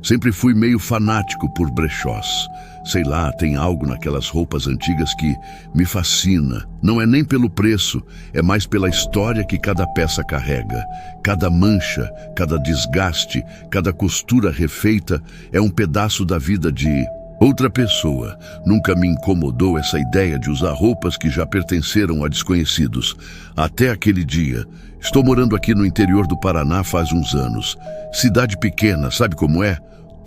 Sempre fui meio fanático por brechós. Sei lá, tem algo naquelas roupas antigas que me fascina. Não é nem pelo preço, é mais pela história que cada peça carrega. Cada mancha, cada desgaste, cada costura refeita é um pedaço da vida de outra pessoa. Nunca me incomodou essa ideia de usar roupas que já pertenceram a desconhecidos. Até aquele dia. Estou morando aqui no interior do Paraná faz uns anos. Cidade pequena, sabe como é?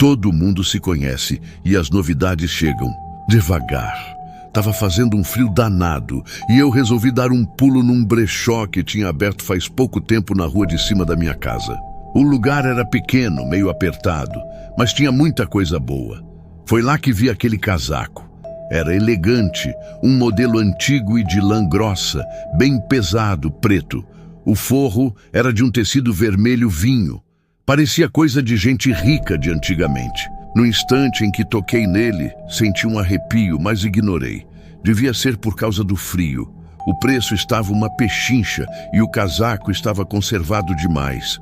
Todo mundo se conhece e as novidades chegam devagar. Tava fazendo um frio danado e eu resolvi dar um pulo num brechó que tinha aberto faz pouco tempo na rua de cima da minha casa. O lugar era pequeno, meio apertado, mas tinha muita coisa boa. Foi lá que vi aquele casaco. Era elegante, um modelo antigo e de lã grossa, bem pesado, preto. O forro era de um tecido vermelho vinho. Parecia coisa de gente rica de antigamente. No instante em que toquei nele, senti um arrepio, mas ignorei. Devia ser por causa do frio. O preço estava uma pechincha e o casaco estava conservado demais.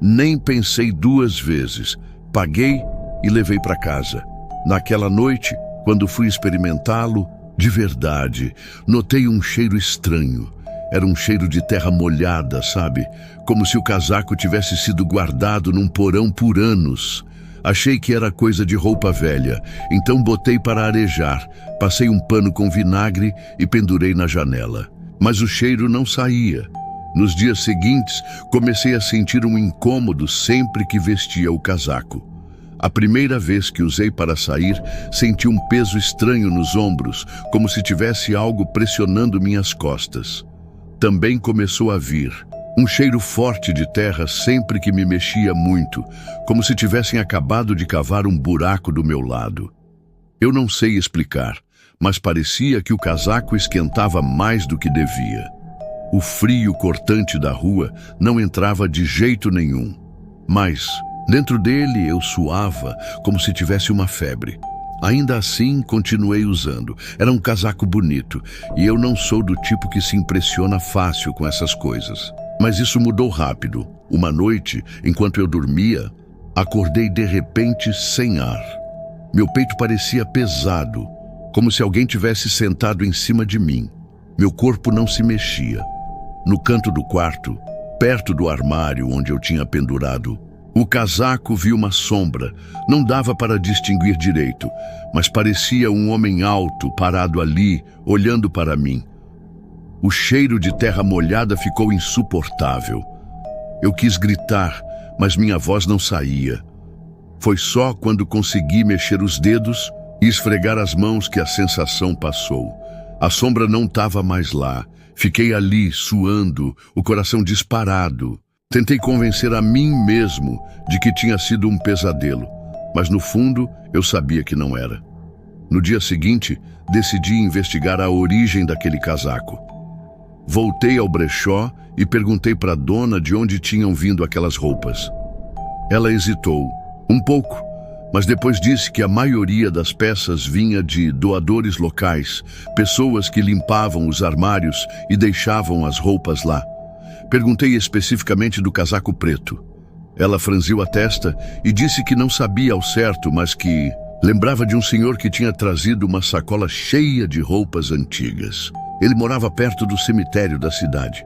Nem pensei duas vezes. Paguei e levei para casa. Naquela noite, quando fui experimentá-lo, de verdade, notei um cheiro estranho. Era um cheiro de terra molhada, sabe? Como se o casaco tivesse sido guardado num porão por anos. Achei que era coisa de roupa velha, então botei para arejar. Passei um pano com vinagre e pendurei na janela. Mas o cheiro não saía. Nos dias seguintes, comecei a sentir um incômodo sempre que vestia o casaco. A primeira vez que usei para sair, senti um peso estranho nos ombros, como se tivesse algo pressionando minhas costas. Também começou a vir um cheiro forte de terra sempre que me mexia muito, como se tivessem acabado de cavar um buraco do meu lado. Eu não sei explicar, mas parecia que o casaco esquentava mais do que devia. O frio cortante da rua não entrava de jeito nenhum, mas dentro dele eu suava como se tivesse uma febre. Ainda assim, continuei usando. Era um casaco bonito, e eu não sou do tipo que se impressiona fácil com essas coisas. Mas isso mudou rápido. Uma noite, enquanto eu dormia, acordei de repente sem ar. Meu peito parecia pesado, como se alguém tivesse sentado em cima de mim. Meu corpo não se mexia. No canto do quarto, perto do armário onde eu tinha pendurado o casaco, vi uma sombra. Não dava para distinguir direito, mas parecia um homem alto parado ali, olhando para mim. O cheiro de terra molhada ficou insuportável. Eu quis gritar, mas minha voz não saía. Foi só quando consegui mexer os dedos e esfregar as mãos que a sensação passou. A sombra não estava mais lá. Fiquei ali, suando, o coração disparado. Tentei convencer a mim mesmo de que tinha sido um pesadelo, mas no fundo eu sabia que não era. No dia seguinte, decidi investigar a origem daquele casaco. Voltei ao brechó e perguntei para a dona de onde tinham vindo aquelas roupas. Ela hesitou um pouco, mas depois disse que a maioria das peças vinha de doadores locais, pessoas que limpavam os armários e deixavam as roupas lá. Perguntei especificamente do casaco preto. Ela franziu a testa e disse que não sabia ao certo, mas que lembrava de um senhor que tinha trazido uma sacola cheia de roupas antigas. Ele morava perto do cemitério da cidade.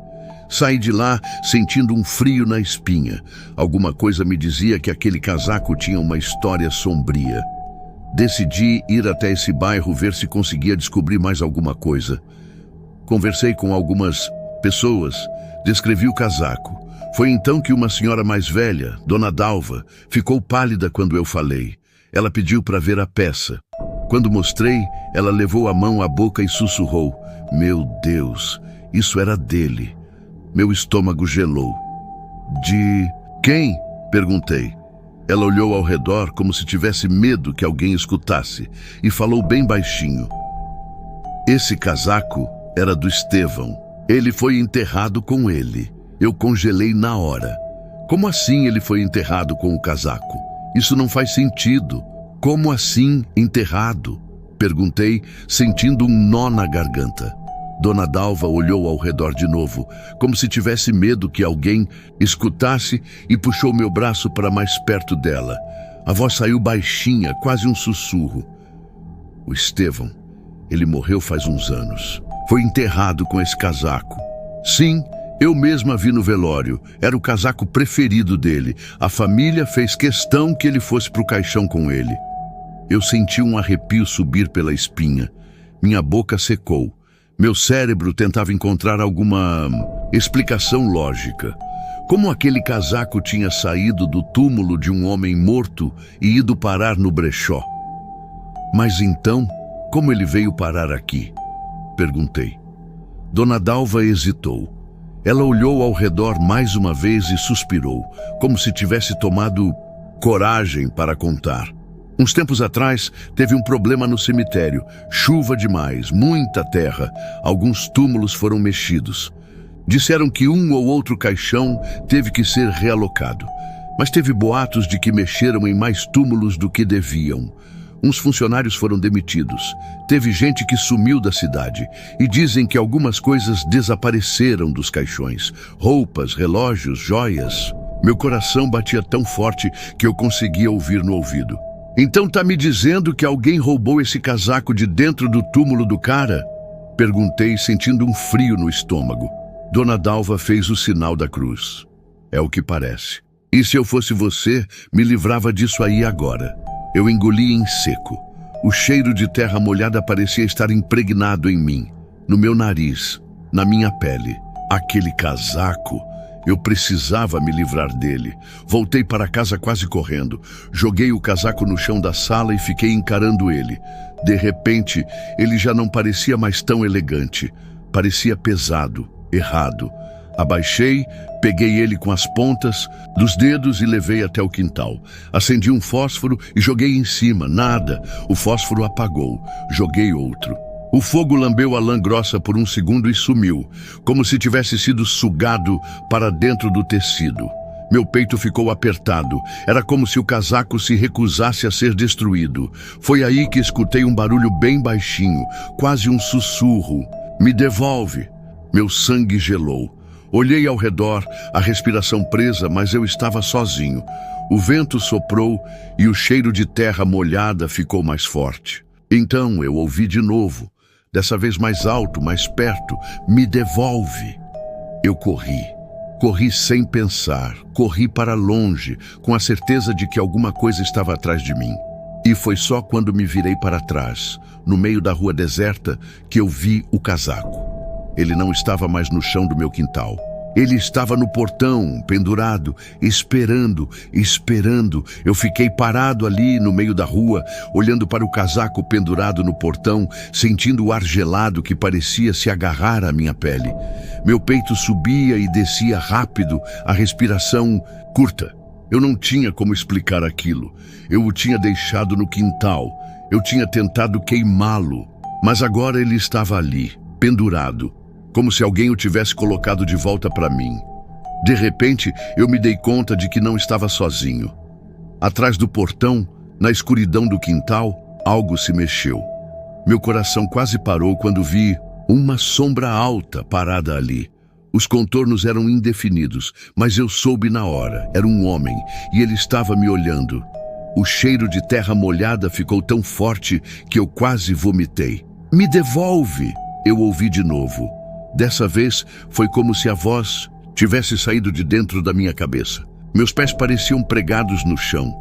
Saí de lá sentindo um frio na espinha. Alguma coisa me dizia que aquele casaco tinha uma história sombria. Decidi ir até esse bairro ver se conseguia descobrir mais alguma coisa. Conversei com algumas pessoas. Descrevi o casaco. Foi então que uma senhora mais velha, Dona Dalva, ficou pálida quando eu falei. Ela pediu para ver a peça. Quando mostrei, ela levou a mão à boca e sussurrou: "Meu Deus, isso era dele." Meu estômago gelou. "De quem?" perguntei. Ela olhou ao redor como se tivesse medo que alguém escutasse e falou bem baixinho: "Esse casaco era do Estevão. Ele foi enterrado com ele." Eu congelei na hora. Como assim ele foi enterrado com o casaco? Isso não faz sentido. Como assim enterrado? Perguntei, sentindo um nó na garganta. Dona Dalva olhou ao redor de novo, como se tivesse medo que alguém escutasse, e puxou meu braço para mais perto dela. A voz saiu baixinha, quase um sussurro. O Estevão, ele morreu faz uns anos. Foi enterrado com esse casaco. Sim, eu mesma vi no velório. Era o casaco preferido dele. A família fez questão que ele fosse pro caixão com ele. Eu senti um arrepio subir pela espinha. Minha boca secou. Meu cérebro tentava encontrar alguma explicação lógica. Como aquele casaco tinha saído do túmulo de um homem morto e ido parar no brechó? Mas então, como ele veio parar aqui? Perguntei. Dona Dalva hesitou. Ela olhou ao redor mais uma vez e suspirou, como se tivesse tomado coragem para contar. Uns tempos atrás, teve um problema no cemitério. Chuva demais, muita terra. Alguns túmulos foram mexidos. Disseram que um ou outro caixão teve que ser realocado. Mas teve boatos de que mexeram em mais túmulos do que deviam. Uns funcionários foram demitidos. Teve gente que sumiu da cidade. E dizem que algumas coisas desapareceram dos caixões. Roupas, relógios, joias. Meu coração batia tão forte que eu conseguia ouvir no ouvido. Então tá me dizendo que alguém roubou esse casaco de dentro do túmulo do cara? Perguntei, sentindo um frio no estômago. Dona Dalva fez o sinal da cruz. É o que parece. E se eu fosse você, me livrava disso aí agora. Eu engoli em seco. O cheiro de terra molhada parecia estar impregnado em mim, no meu nariz, na minha pele. Aquele casaco... Eu precisava me livrar dele. Voltei para casa quase correndo. Joguei o casaco no chão da sala e fiquei encarando ele. De repente, ele já não parecia mais tão elegante. Parecia pesado, errado. Abaixei, peguei ele com as pontas dos dedos e levei até o quintal. Acendi um fósforo e joguei em cima. Nada. O fósforo apagou. Joguei outro. O fogo lambeu a lã grossa por um segundo e sumiu, como se tivesse sido sugado para dentro do tecido. Meu peito ficou apertado. Era como se o casaco se recusasse a ser destruído. Foi aí que escutei um barulho bem baixinho, quase um sussurro. Me devolve. Meu sangue gelou. Olhei ao redor, a respiração presa, mas eu estava sozinho. O vento soprou e o cheiro de terra molhada ficou mais forte. Então eu ouvi de novo. Dessa vez mais alto, mais perto. Me devolve. Eu corri. Corri sem pensar. Corri para longe, com a certeza de que alguma coisa estava atrás de mim. E foi só quando me virei para trás, no meio da rua deserta, que eu vi o casaco. Ele não estava mais no chão do meu quintal. Ele estava no portão, pendurado, esperando. Eu fiquei parado ali no meio da rua, olhando para o casaco pendurado no portão, sentindo o ar gelado que parecia se agarrar à minha pele. Meu peito subia e descia rápido, a respiração curta. Eu não tinha como explicar aquilo. Eu o tinha deixado no quintal. Eu tinha tentado queimá-lo. Mas agora ele estava ali, pendurado, como se alguém o tivesse colocado de volta para mim. De repente, eu me dei conta de que não estava sozinho. Atrás do portão, na escuridão do quintal, algo se mexeu. Meu coração quase parou quando vi uma sombra alta parada ali. Os contornos eram indefinidos, mas eu soube na hora. Era um homem, e ele estava me olhando. O cheiro de terra molhada ficou tão forte que eu quase vomitei. Me devolve! Eu ouvi de novo. Dessa vez, foi como se a voz tivesse saído de dentro da minha cabeça. Meus pés pareciam pregados no chão.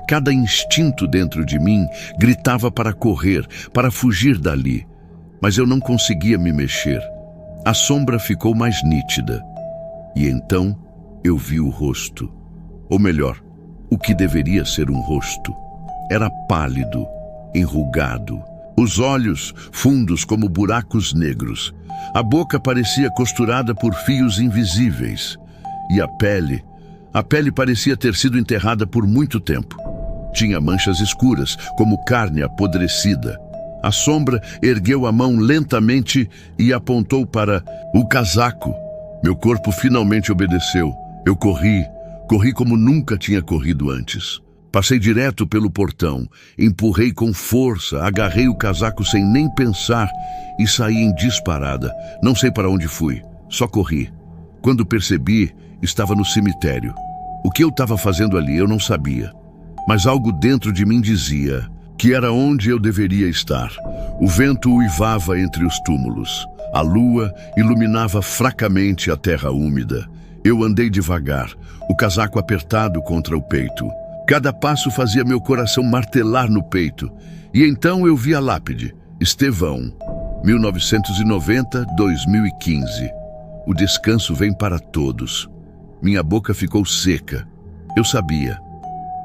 Cada instinto dentro de mim gritava para correr, para fugir dali. Mas eu não conseguia me mexer. A sombra ficou mais nítida. E então, eu vi o rosto. Ou melhor, o que deveria ser um rosto. Era pálido, enrugado. Os olhos fundos como buracos negros. A boca parecia costurada por fios invisíveis. E a pele parecia ter sido enterrada por muito tempo. Tinha manchas escuras, como carne apodrecida. A sombra ergueu a mão lentamente e apontou para o casaco. Meu corpo finalmente obedeceu. Eu corri como nunca tinha corrido antes. Passei direto pelo portão, empurrei com força, agarrei o casaco sem nem pensar e saí em disparada. Não sei para onde fui, só corri. Quando percebi, estava no cemitério. O que eu estava fazendo ali, eu não sabia. mas algo dentro de mim dizia que era onde eu deveria estar. O vento uivava entre os túmulos. A lua iluminava fracamente a terra úmida. Eu andei devagar, o casaco apertado contra o peito. Cada passo fazia meu coração martelar no peito. E então eu vi a lápide: Estevão, 1990-2015. O descanso vem para todos. Minha boca ficou seca. Eu sabia.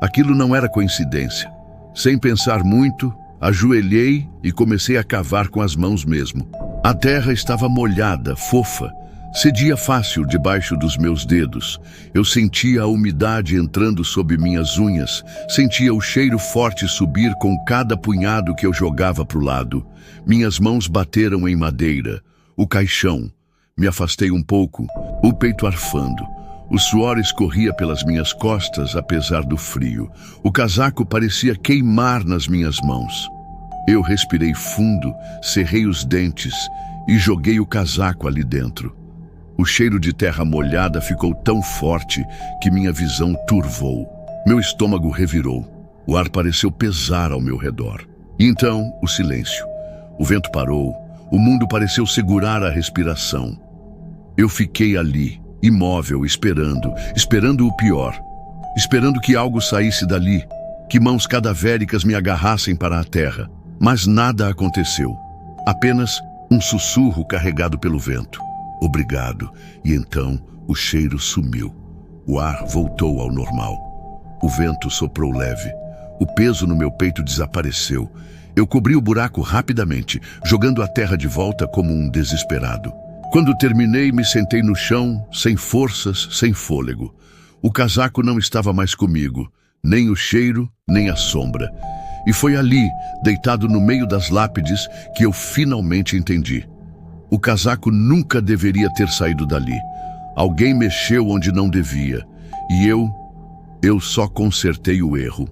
Aquilo não era coincidência. Sem pensar muito, ajoelhei e comecei a cavar com as mãos mesmo. A terra estava molhada, fofa. Cedia fácil debaixo dos meus dedos. Eu sentia a umidade entrando sob minhas unhas. Sentia o cheiro forte subir com cada punhado que eu jogava para o lado. Minhas mãos bateram em madeira. O caixão. Me afastei um pouco, o peito arfando. O suor escorria pelas minhas costas, apesar do frio. O casaco parecia queimar nas minhas mãos. Eu respirei fundo, cerrei os dentes e joguei o casaco ali dentro. O cheiro de terra molhada ficou tão forte que minha visão turvou. Meu estômago revirou. O ar pareceu pesar ao meu redor. E então, o silêncio. O vento parou. O mundo pareceu segurar a respiração. Eu fiquei ali, imóvel, esperando o pior. Esperando que algo saísse dali, que mãos cadavéricas me agarrassem para a terra. Mas nada aconteceu. Apenas um sussurro carregado pelo vento. Obrigado. E então o cheiro sumiu. O ar voltou ao normal. O vento soprou leve. O peso no meu peito desapareceu. Eu cobri o buraco rapidamente, jogando a terra de volta como um desesperado. Quando terminei, me sentei no chão, sem forças, sem fôlego. O casaco não estava mais comigo, nem o cheiro, nem a sombra. E foi ali, deitado no meio das lápides, que eu finalmente entendi. O casaco nunca deveria ter saído dali. Alguém mexeu onde não devia. E eu só consertei o erro.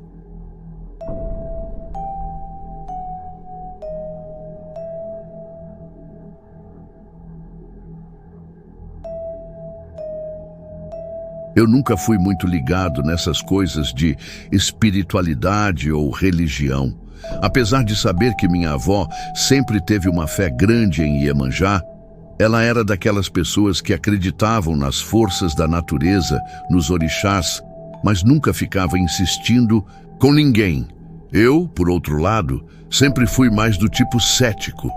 Eu nunca fui muito ligado nessas coisas de espiritualidade ou religião. Apesar de saber que minha avó sempre teve uma fé grande em Iemanjá, ela era daquelas pessoas que acreditavam nas forças da natureza, nos orixás, mas nunca ficava insistindo com ninguém. Eu, por outro lado, sempre fui mais do tipo cético.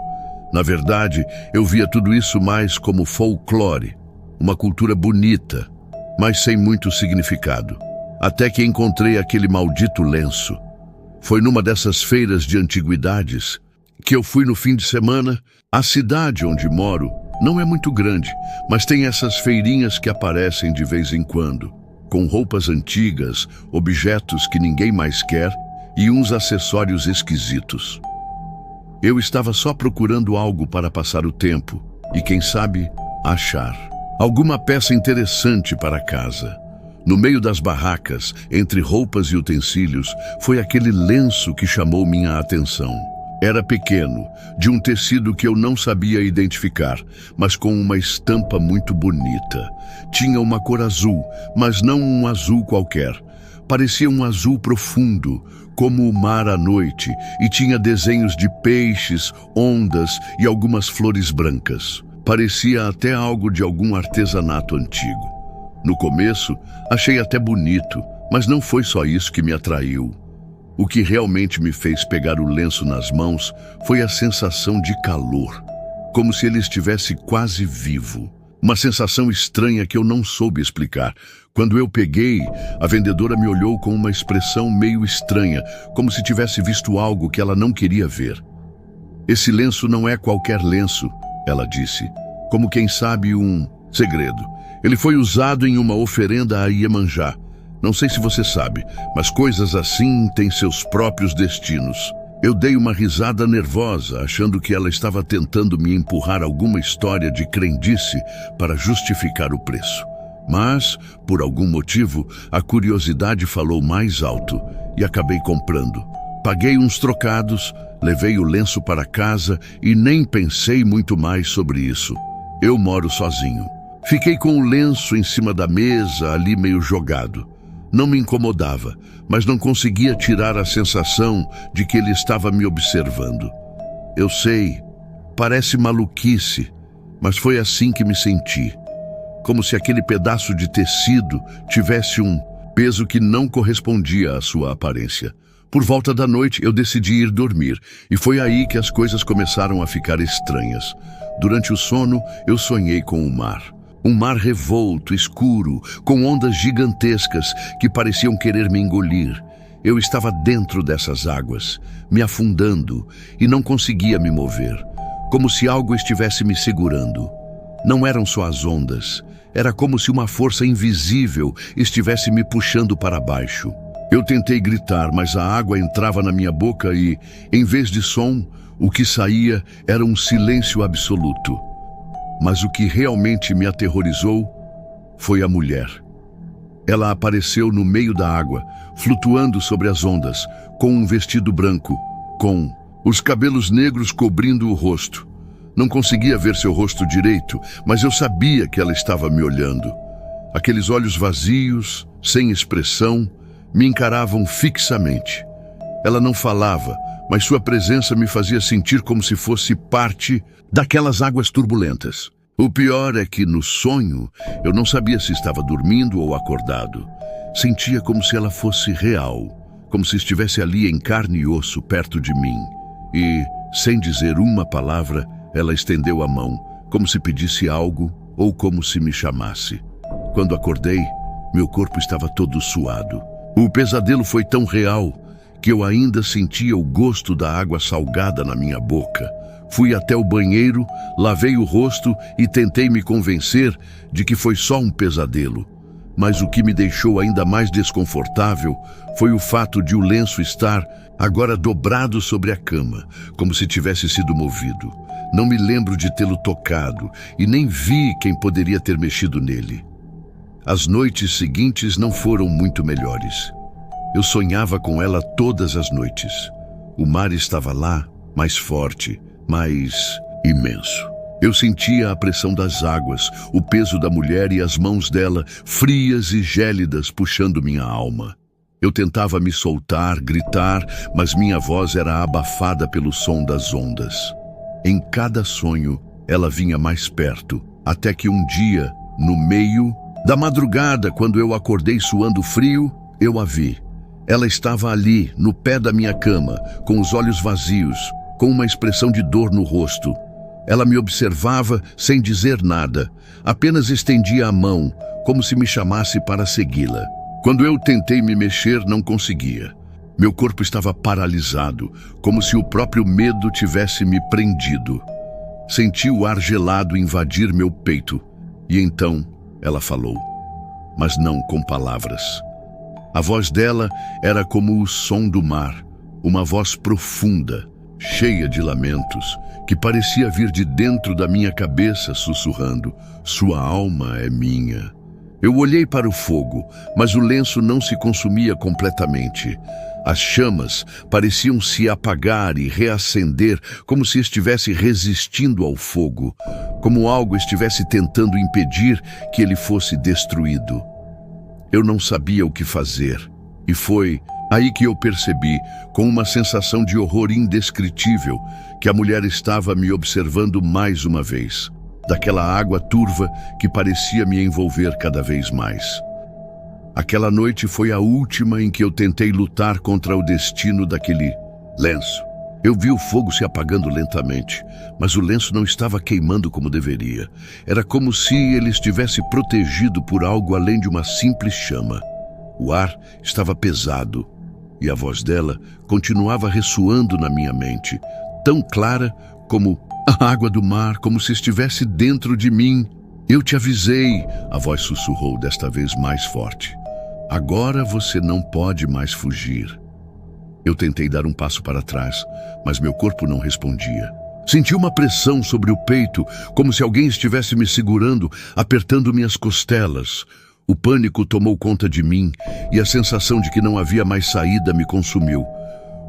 Na verdade, eu via tudo isso mais como folclore, uma cultura bonita, mas sem muito significado. Até que encontrei aquele maldito lenço. Foi numa dessas feiras de antiguidades que eu fui no fim de semana. A cidade onde moro não é muito grande, mas tem essas feirinhas que aparecem de vez em quando, com roupas antigas, objetos que ninguém mais quer e uns acessórios esquisitos. Eu estava só procurando algo para passar o tempo e, quem sabe, achar alguma peça interessante para casa. No meio das barracas, entre roupas e utensílios, foi aquele lenço que chamou minha atenção. Era pequeno, de um tecido que eu não sabia identificar, mas com uma estampa muito bonita. Tinha uma cor azul, mas não um azul qualquer. Parecia um azul profundo, como o mar à noite, e tinha desenhos de peixes, ondas e algumas flores brancas. Parecia até algo de algum artesanato antigo. No começo, achei até bonito, mas não foi só isso que me atraiu. O que realmente me fez pegar o lenço nas mãos foi a sensação de calor, como se ele estivesse quase vivo. Uma sensação estranha que eu não soube explicar. Quando eu peguei, a vendedora me olhou com uma expressão meio estranha, como se tivesse visto algo que ela não queria ver. Esse lenço não é qualquer lenço, ela disse, como quem sabe um segredo. Ele foi usado em uma oferenda a Iemanjá. Não sei se você sabe, mas coisas assim têm seus próprios destinos. Eu dei uma risada nervosa, achando que ela estava tentando me empurrar alguma história de crendice para justificar o preço. Mas, por algum motivo, a curiosidade falou mais alto e acabei comprando. Paguei uns trocados, levei o lenço para casa e nem pensei muito mais sobre isso. Eu moro sozinho. Fiquei com o lenço em cima da mesa, ali meio jogado. Não me incomodava, mas não conseguia tirar a sensação de que ele estava me observando. Eu sei, parece maluquice, mas foi assim que me senti. Como se aquele pedaço de tecido tivesse um peso que não correspondia à sua aparência. Por volta da noite, eu decidi ir dormir, e foi aí que as coisas começaram a ficar estranhas. Durante o sono, eu sonhei com o mar. Um mar revolto, escuro, com ondas gigantescas que pareciam querer me engolir. Eu estava dentro dessas águas, me afundando, e não conseguia me mover, como se algo estivesse me segurando. Não eram só as ondas, era como se uma força invisível estivesse me puxando para baixo. Eu tentei gritar, mas a água entrava na minha boca e, em vez de som, o que saía era um silêncio absoluto. Mas o que realmente me aterrorizou foi a mulher. Ela apareceu no meio da água, flutuando sobre as ondas, com um vestido branco, com os cabelos negros cobrindo o rosto. Não conseguia ver seu rosto direito, mas eu sabia que ela estava me olhando. Aqueles olhos vazios, sem expressão, me encaravam fixamente. Ela não falava, mas sua presença me fazia sentir como se fosse parte daquelas águas turbulentas. O pior é que, no sonho, eu não sabia se estava dormindo ou acordado. Sentia como se ela fosse real, como se estivesse ali em carne e osso perto de mim. E, sem dizer uma palavra, ela estendeu a mão, como se pedisse algo ou como se me chamasse. Quando acordei, meu corpo estava todo suado. O pesadelo foi tão real que eu ainda sentia o gosto da água salgada na minha boca. Fui até o banheiro, lavei o rosto e tentei me convencer de que foi só um pesadelo. Mas o que me deixou ainda mais desconfortável foi o fato de o lenço estar agora dobrado sobre a cama, como se tivesse sido movido. Não me lembro de tê-lo tocado e nem vi quem poderia ter mexido nele. As noites seguintes não foram muito melhores. Eu sonhava com ela todas as noites. O mar estava lá, mais forte, mais imenso. Eu sentia a pressão das águas, o peso da mulher e as mãos dela, frias e gélidas, puxando minha alma. Eu tentava me soltar, gritar, mas minha voz era abafada pelo som das ondas. Em cada sonho, ela vinha mais perto, até que um dia, no meio da madrugada, quando eu acordei suando frio, eu a vi. Ela estava ali, no pé da minha cama, com os olhos vazios, com uma expressão de dor no rosto. Ela me observava sem dizer nada, apenas estendia a mão, como se me chamasse para segui-la. Quando eu tentei me mexer, não conseguia. Meu corpo estava paralisado, como se o próprio medo tivesse me prendido. Senti o ar gelado invadir meu peito, e então ela falou, mas não com palavras. A voz dela era como o som do mar, uma voz profunda, cheia de lamentos, que parecia vir de dentro da minha cabeça sussurrando, "Sua alma é minha." Eu olhei para o fogo, mas o lenço não se consumia completamente. As chamas pareciam se apagar e reacender, como se estivesse resistindo ao fogo, como algo estivesse tentando impedir que ele fosse destruído. Eu não sabia o que fazer, e foi aí que eu percebi, com uma sensação de horror indescritível, que a mulher estava me observando mais uma vez, daquela água turva que parecia me envolver cada vez mais. Aquela noite foi a última em que eu tentei lutar contra o destino daquele lenço. Eu vi o fogo se apagando lentamente, mas o lenço não estava queimando como deveria. Era como se ele estivesse protegido por algo além de uma simples chama. O ar estava pesado e a voz dela continuava ressoando na minha mente, tão clara como a água do mar, como se estivesse dentro de mim. "Eu te avisei", a voz sussurrou desta vez mais forte. "Agora você não pode mais fugir." Eu tentei dar um passo para trás, mas meu corpo não respondia. Senti uma pressão sobre o peito, como se alguém estivesse me segurando, apertando minhas costelas. O pânico tomou conta de mim e a sensação de que não havia mais saída me consumiu.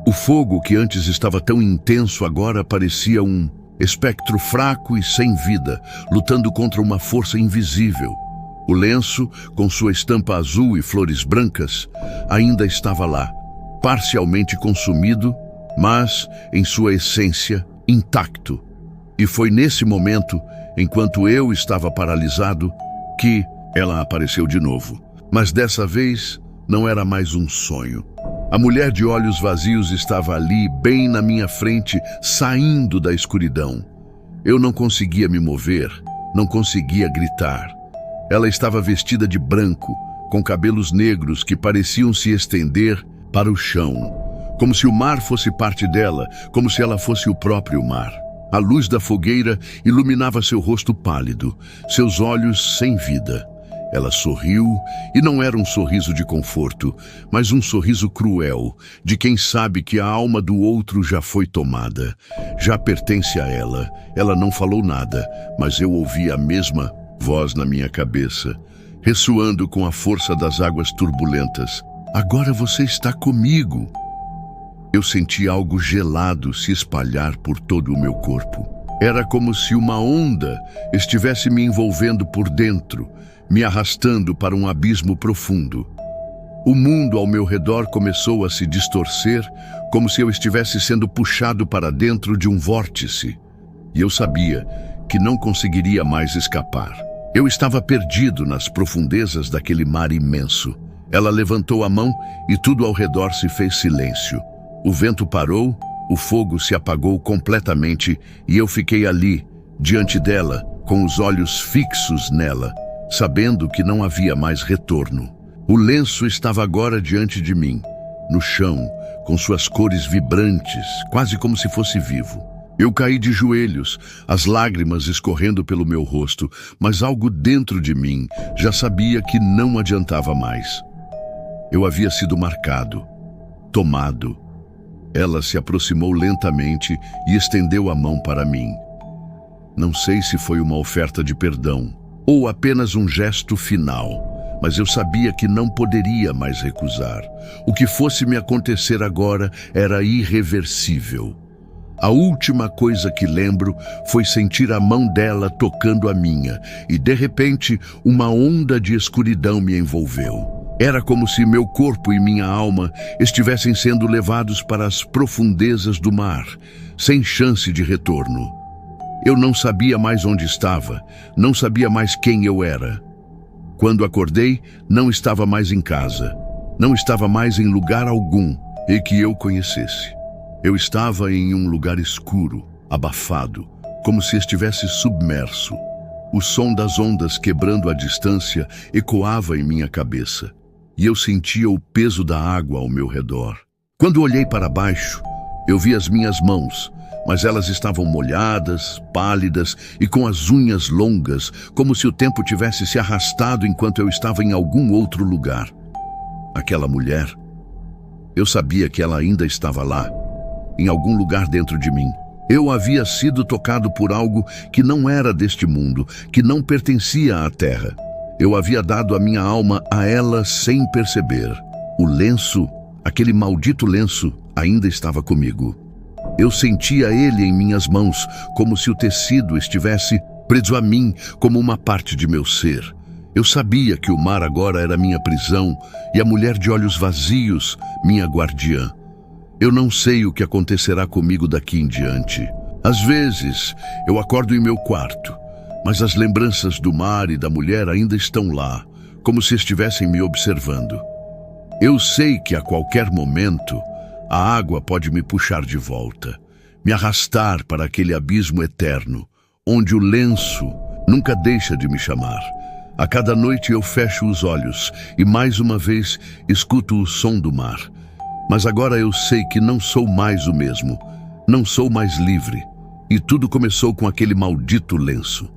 O fogo, que antes estava tão intenso, agora parecia um espectro fraco e sem vida, lutando contra uma força invisível. O lenço, com sua estampa azul e flores brancas, ainda estava lá, parcialmente consumido, mas, em sua essência, intacto. E foi nesse momento, enquanto eu estava paralisado, que ela apareceu de novo. Mas dessa vez, não era mais um sonho. A mulher de olhos vazios estava ali, bem na minha frente, saindo da escuridão. Eu não conseguia me mover, não conseguia gritar. Ela estava vestida de branco, com cabelos negros que pareciam se estender para o chão, como se o mar fosse parte dela, como se ela fosse o próprio mar. A luz da fogueira iluminava seu rosto pálido, seus olhos sem vida. Ela sorriu, e não era um sorriso de conforto, mas um sorriso cruel, de quem sabe que a alma do outro já foi tomada, já pertence a ela. Ela não falou nada, mas eu ouvi a mesma voz na minha cabeça, ressoando com a força das águas turbulentas. Agora você está comigo. Eu senti algo gelado se espalhar por todo o meu corpo. Era como se uma onda estivesse me envolvendo por dentro, me arrastando para um abismo profundo. O mundo ao meu redor começou a se distorcer, como se eu estivesse sendo puxado para dentro de um vórtice. E eu sabia que não conseguiria mais escapar. Eu estava perdido nas profundezas daquele mar imenso. Ela levantou a mão e tudo ao redor se fez silêncio. O vento parou, o fogo se apagou completamente e eu fiquei ali, diante dela, com os olhos fixos nela, sabendo que não havia mais retorno. O lenço estava agora diante de mim, no chão, com suas cores vibrantes, quase como se fosse vivo. Eu caí de joelhos, as lágrimas escorrendo pelo meu rosto, mas algo dentro de mim já sabia que não adiantava mais. Eu havia sido marcado, tomado. Ela se aproximou lentamente e estendeu a mão para mim. Não sei se foi uma oferta de perdão ou apenas um gesto final, mas eu sabia que não poderia mais recusar. O que fosse me acontecer agora era irreversível. A última coisa que lembro foi sentir a mão dela tocando a minha, e de repente uma onda de escuridão me envolveu. Era como se meu corpo e minha alma estivessem sendo levados para as profundezas do mar, sem chance de retorno. Eu não sabia mais onde estava, não sabia mais quem eu era. Quando acordei, não estava mais em casa, não estava mais em lugar algum e que eu conhecesse. Eu estava em um lugar escuro, abafado, como se estivesse submerso. O som das ondas quebrando a distância ecoava em minha cabeça, e eu sentia o peso da água ao meu redor. Quando olhei para baixo, eu vi as minhas mãos, mas elas estavam molhadas, pálidas e com as unhas longas, como se o tempo tivesse se arrastado enquanto eu estava em algum outro lugar. Aquela mulher, eu sabia que ela ainda estava lá, em algum lugar dentro de mim. Eu havia sido tocado por algo que não era deste mundo, que não pertencia à terra. Eu havia dado a minha alma a ela sem perceber. O lenço, aquele maldito lenço, ainda estava comigo. Eu sentia ele em minhas mãos, como se o tecido estivesse preso a mim como uma parte de meu ser. Eu sabia que o mar agora era minha prisão e a mulher de olhos vazios, minha guardiã. Eu não sei o que acontecerá comigo daqui em diante. Às vezes, eu acordo em meu quarto, mas as lembranças do mar e da mulher ainda estão lá, como se estivessem me observando. Eu sei que a qualquer momento, a água pode me puxar de volta, me arrastar para aquele abismo eterno, onde o lenço nunca deixa de me chamar. A cada noite eu fecho os olhos e mais uma vez escuto o som do mar. Mas agora eu sei que não sou mais o mesmo, não sou mais livre, e tudo começou com aquele maldito lenço.